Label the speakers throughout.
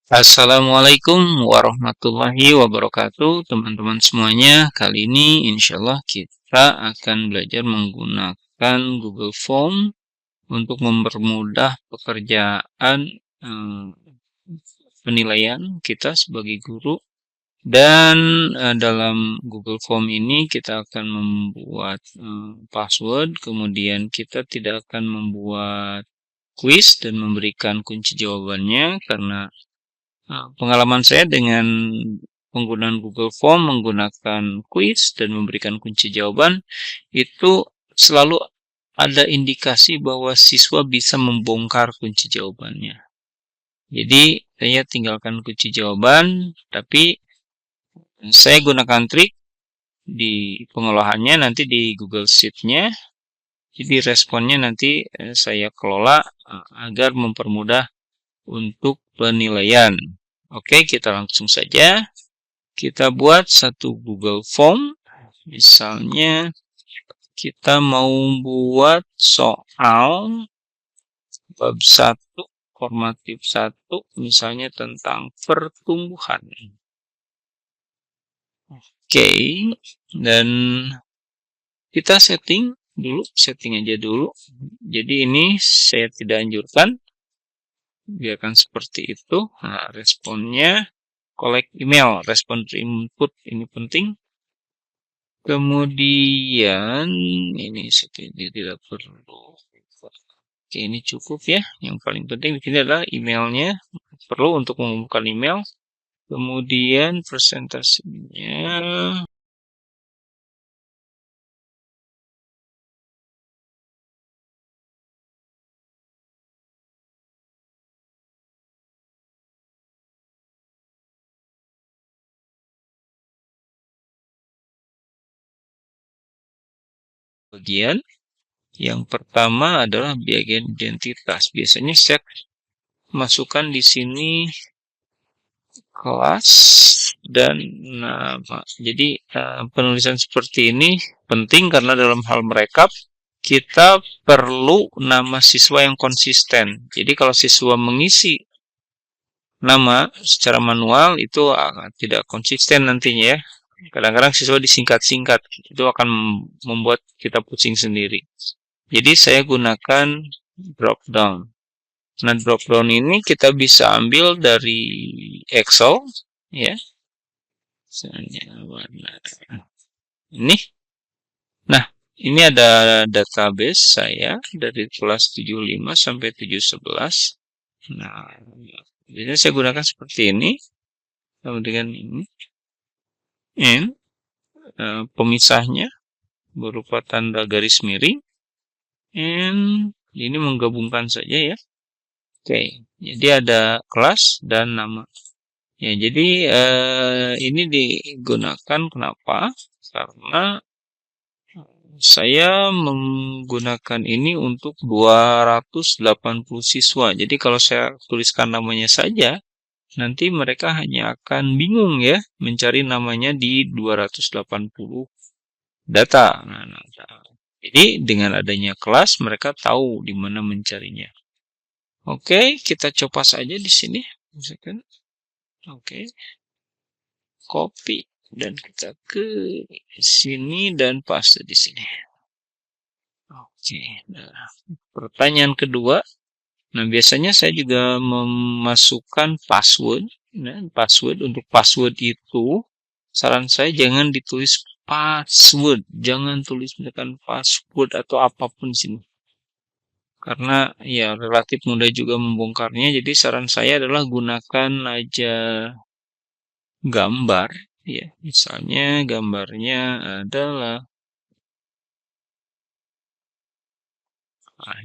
Speaker 1: Assalamualaikum warahmatullahi wabarakatuh, teman-teman semuanya. Kali ini insya Allah kita akan belajar menggunakan Google Form untuk mempermudah pekerjaan eh, penilaian kita sebagai guru. Dan dalam Google Form ini kita akan membuat password, kemudian kita tidak akan membuat quiz dan memberikan kunci jawabannya karena pengalaman saya dengan penggunaan Google Form menggunakan quiz dan memberikan kunci jawaban itu selalu ada indikasi bahwa siswa bisa membongkar kunci jawabannya. Jadi saya tinggalkan kunci jawaban, tapi saya gunakan trik di pengolahannya nanti di Google Sheet-nya. Jadi responnya nanti saya kelola agar mempermudah untuk penilaian. Oke, kita langsung saja. Kita buat satu Google Form. Misalnya kita mau buat soal bab 1, formatif 1, misalnya tentang pertumbuhan. Oke, dan kita setting aja dulu. Jadi ini saya tidak anjurkan. Biarkan seperti itu. Nah, responnya collect email, respon input ini penting. Kemudian ini tidak perlu. Oke, ini cukup ya. Yang paling penting di sini adalah emailnya. Perlu untuk mengumpulkan email. Kemudian presentasinya. Bagian yang pertama adalah bagian identitas. Biasanya saya masukkan di sini kelas dan nama. Jadi penulisan seperti ini penting karena dalam hal merekap kita perlu nama siswa yang konsisten. Jadi kalau siswa mengisi nama secara manual itu tidak konsisten nantinya ya. Kadang-kadang siswa disingkat-singkat. Itu akan membuat kita pusing sendiri. Jadi saya gunakan drop down. Nah, drop down ini kita bisa ambil dari Excel ya. Misalnya warna ini. Nah, ini ada database saya dari kelas 75 sampai 711. Nah, biasanya saya gunakan seperti ini. Kemudian ini. And pemisahnya berupa tanda garis miring. And ini menggabungkan saja ya. Oke, jadi ada kelas dan nama. Ya, jadi ini digunakan kenapa? Karena saya menggunakan ini untuk 280 siswa. Jadi kalau saya tuliskan namanya saja, nanti mereka hanya akan bingung ya mencari namanya di 280 data. Jadi dengan adanya kelas mereka tahu di mana mencarinya. Oke, kita coba saja di sini. Misalkan, oke, copy dan kita ke sini dan paste di sini. Oke, nah, pertanyaan kedua. Nah, biasanya saya juga memasukkan password. Nah, password untuk password itu, saran saya jangan ditulis password. Jangan tulis misalkan password atau apapun di sini. Karena ya relatif mudah juga membongkarnya. Jadi saran saya adalah gunakan aja gambar. Ya, misalnya gambarnya adalah,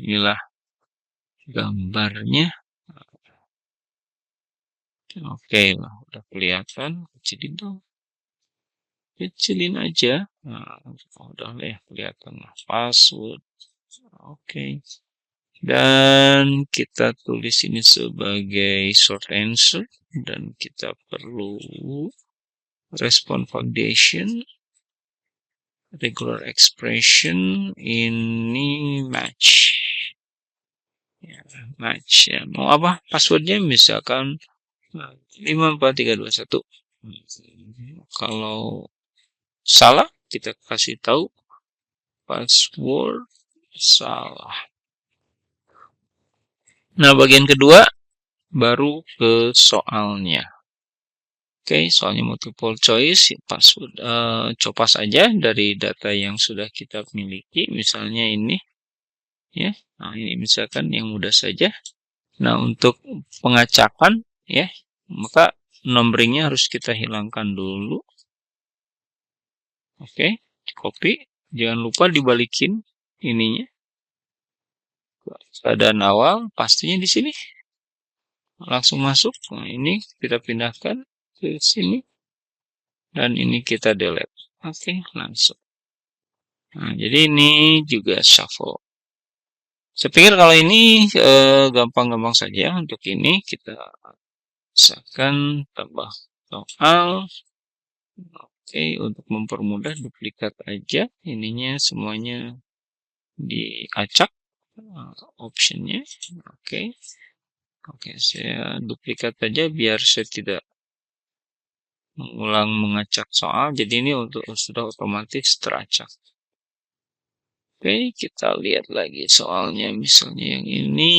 Speaker 1: inilah gambarnya. Oke lah, udah kelihatan. Kecilin dong. Kecilin aja. Nah, udah ya kelihatan lah. Password. Oke. Dan kita tulis ini sebagai short answer. Dan kita perlu respon foundation. Regular expression. Ini match. Ya, match ya. Mau apa? Passwordnya misalkan Nah, 5, 4, 3, 2, 1. Kalau salah, kita kasih tahu password salah. Nah, bagian kedua baru ke soalnya. Oke, soalnya multiple choice, password coba saja dari data yang sudah kita miliki, misalnya ini, ya. Nah, ini misalkan yang mudah saja. Nah, untuk pengacakan, ya, maka nomboringnya harus kita hilangkan dulu. Oke, copy. Jangan lupa dibalikin ininya. Keadaan awal, pastinya di sini. Langsung masuk. Nah, ini kita pindahkan ke sini. Dan ini kita delete. Oke, langsung. Nah, jadi ini juga shuffle. Saya pikir kalau ini gampang-gampang saja. Untuk ini kita misalkan tambah soal. Oke, untuk mempermudah duplikat aja. Ininya semuanya diacak. Optionnya. Oke. Oke, saya duplikat aja biar saya tidak mengulang mengacak soal. Jadi ini untuk sudah otomatis teracak. Oke, kita lihat lagi soalnya. Misalnya yang ini.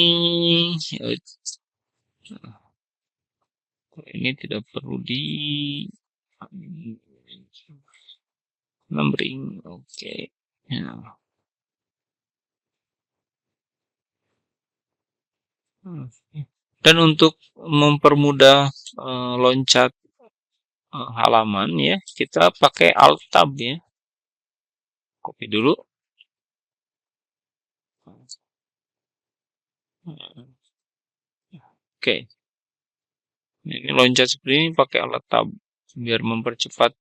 Speaker 1: Ini tidak perlu di numbering. Oke. Ya. Dan untuk mempermudah loncat halaman ya, kita pakai Alt Tab ya. Copy dulu. Oke. Ini loncat seperti ini pakai Alt Tab biar mempercepat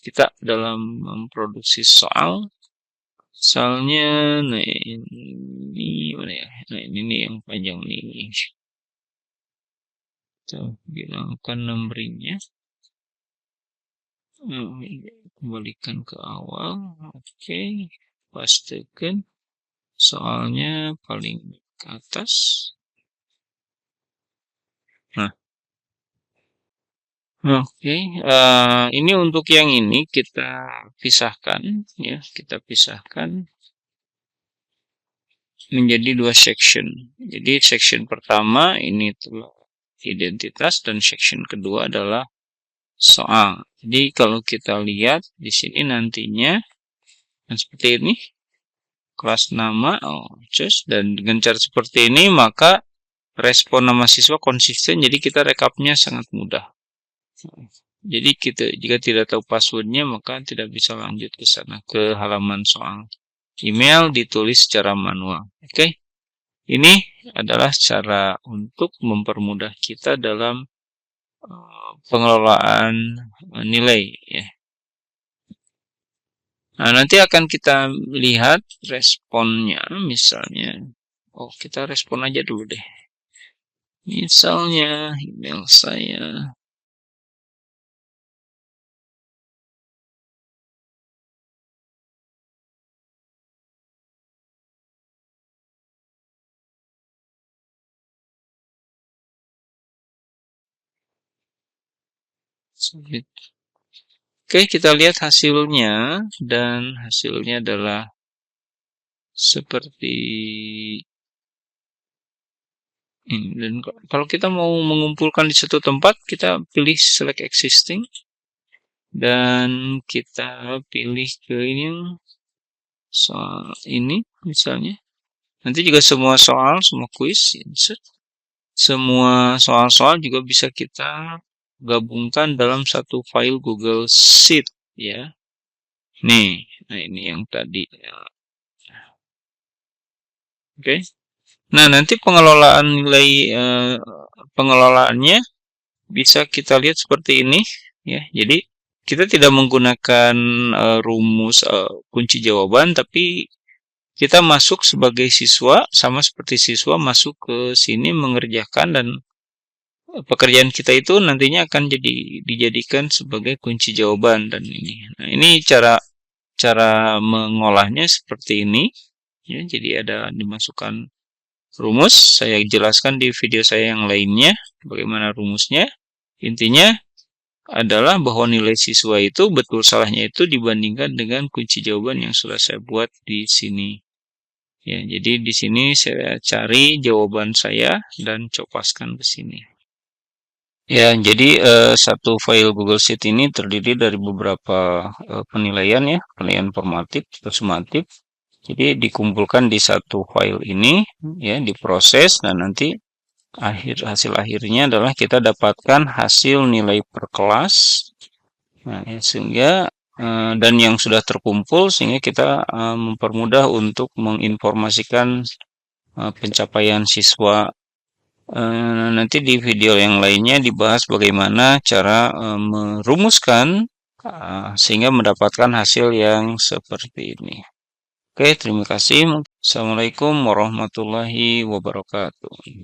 Speaker 1: kita dalam memproduksi soal. Soalnya, nah ini mana ya? Nah ini nih yang panjang nih. Kita bilangkan numberingnya. Kembalikan ke awal. Oke. Pastikan soalnya paling ke atas. Nah. Oke. Ini untuk yang ini kita pisahkan. Ya, kita pisahkan menjadi dua section. Jadi section pertama ini telah identitas dan section kedua adalah soal. Jadi kalau kita lihat di sini nantinya seperti ini, kelas nama, dan dengan cara seperti ini maka respon nama siswa konsisten. Jadi kita rekapnya sangat mudah. Jadi kita jika tidak tahu passwordnya maka tidak bisa lanjut ke sana ke halaman soal. Email ditulis secara manual. Oke. Ini adalah cara untuk mempermudah kita dalam pengelolaan nilai ya. Nah, nanti akan kita lihat responnya misalnya. Oh, kita respon aja dulu deh. Misalnya email saya. Submit. Oke, kita lihat hasilnya dan hasilnya adalah seperti ini. Dan kalau kita mau mengumpulkan di satu tempat, kita pilih select existing dan kita pilih ke ini soal ini misalnya. Nanti juga semua soal, semua quiz, insert. Semua soal-soal juga bisa kita gabungkan dalam satu file Google Sheet ya. Nih, nah ini yang tadi. Oke. Nah, nanti pengelolaan nilai pengelolaannya bisa kita lihat seperti ini ya. Jadi kita tidak menggunakan rumus kunci jawaban, tapi kita masuk sebagai siswa sama seperti siswa masuk ke sini mengerjakan dan pekerjaan kita itu nantinya akan dijadikan sebagai kunci jawaban dan ini. Nah, ini cara mengolahnya seperti ini ya. Jadi ada dimasukkan rumus. Saya jelaskan di video saya yang lainnya bagaimana rumusnya. Intinya adalah bahwa nilai siswa itu betul salahnya itu dibandingkan dengan kunci jawaban yang sudah saya buat di sini. Ya, jadi di sini saya cari jawaban saya dan copaskan ke sini. Ya, jadi satu file Google Sheet ini terdiri dari beberapa penilaian ya, penilaian formatif atau sumatif. Jadi dikumpulkan di satu file ini, ya, diproses dan nanti hasil akhirnya adalah kita dapatkan hasil nilai per kelas. Nah, ya, sehingga dan yang sudah terkumpul sehingga kita mempermudah untuk menginformasikan pencapaian siswa. Nanti di video yang lainnya dibahas bagaimana cara merumuskan sehingga mendapatkan hasil yang seperti ini. Oke, terima kasih. Assalamualaikum warahmatullahi wabarakatuh.